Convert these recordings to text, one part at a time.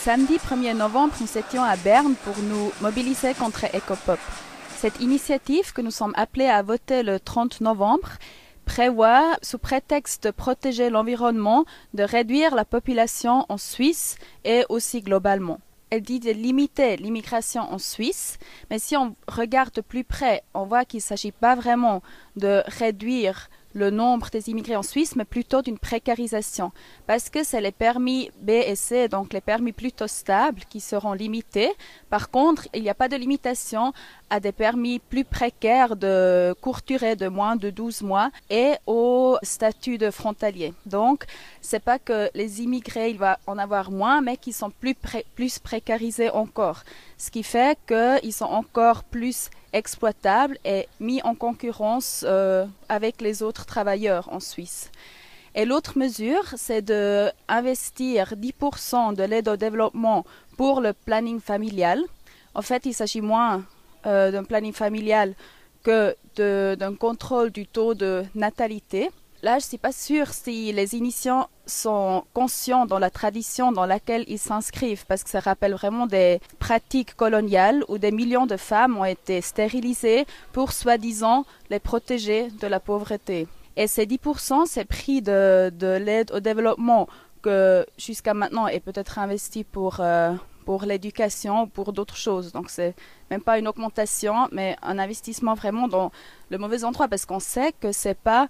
Samedi 1er novembre, nous étions à Berne pour nous mobiliser contre Ecopop. Cette initiative que nous sommes appelés à voter le 30 novembre prévoit, sous prétexte de protéger l'environnement, de réduire la population en Suisse et aussi globalement. Elle dit de limiter l'immigration en Suisse, mais si on regarde de plus près, on voit qu'il ne s'agit pas vraiment de réduire le nombre des immigrés en Suisse, mais plutôt d'une précarisation. Parce que c'est les permis B et C, donc les permis plutôt stables, qui seront limités. Par contre, il n'y a pas de limitation à des permis plus précaires de courte durée, de moins de 12 mois, et au statut de frontalier. Donc, c'est pas que les immigrés, il va en avoir moins, mais qui sont plus précarisés encore. Ce qui fait qu'ils sont encore plus exploitables et mis en concurrence avec les autres travailleurs en Suisse. Et l'autre mesure, c'est d'investir 10% de l'aide au développement pour le planning familial. En fait, il s'agit moins d'un planning familial que d'un contrôle du taux de natalité. Là, je ne suis pas sûre si les initiants sont conscients dans la tradition dans laquelle ils s'inscrivent, parce que ça rappelle vraiment des pratiques coloniales où des millions de femmes ont été stérilisées pour, soi-disant, les protéger de la pauvreté. Et ces 10%, c'est pris de l'aide au développement que jusqu'à maintenant est peut-être investi pour l'éducation ou pour d'autres choses. Donc, c'est même pas une augmentation, mais un investissement vraiment dans le mauvais endroit, parce qu'on sait que c'est pas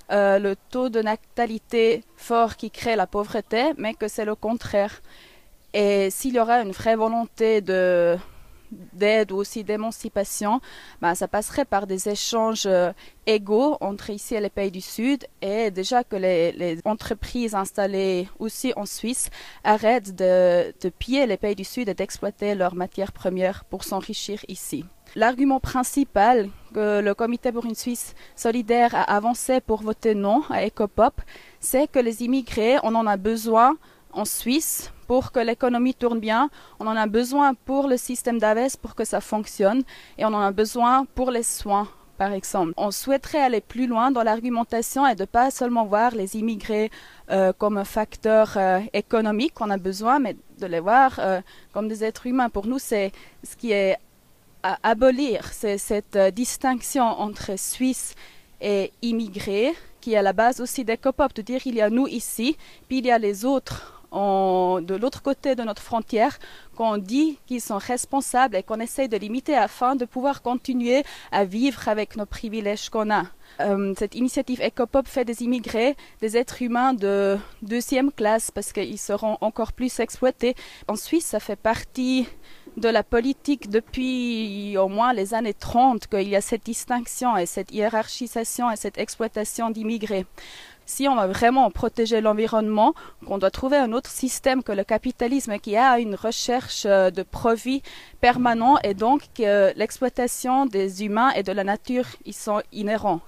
le taux de natalité fort qui crée la pauvreté, mais que c'est le contraire. Et s'il y aura une vraie volonté d'aide ou aussi d'émancipation, ça passerait par des échanges égaux entre ici et les pays du Sud, et déjà que les entreprises installées aussi en Suisse arrêtent de piller les pays du Sud et d'exploiter leurs matières premières pour s'enrichir ici. L'argument principal que le Comité pour une Suisse solidaire a avancé pour voter non à Ecopop, c'est que les immigrés, on en a besoin en Suisse pour que l'économie tourne bien, on en a besoin pour le système d'AVES pour que ça fonctionne, et on en a besoin pour les soins, par exemple. On souhaiterait aller plus loin dans l'argumentation et de ne pas seulement voir les immigrés comme un facteur économique qu'on a besoin, mais de les voir comme des êtres humains. Pour nous, c'est ce qui est à abolir, c'est cette distinction entre Suisse et immigrés, qui est à la base aussi d'Ecopop, de dire il y a nous ici, puis il y a les autres de l'autre côté de notre frontière, qu'on dit qu'ils sont responsables et qu'on essaye de limiter afin de pouvoir continuer à vivre avec nos privilèges qu'on a. Cette initiative Ecopop fait des immigrés des êtres humains de deuxième classe parce qu'ils seront encore plus exploités. En Suisse, ça fait partie de la politique depuis au moins les années 30 qu'il y a cette distinction et cette hiérarchisation et cette exploitation d'immigrés. Si on va vraiment protéger l'environnement, on doit trouver un autre système que le capitalisme qui a une recherche de profit permanent, et donc que l'exploitation des humains et de la nature y sont inhérents.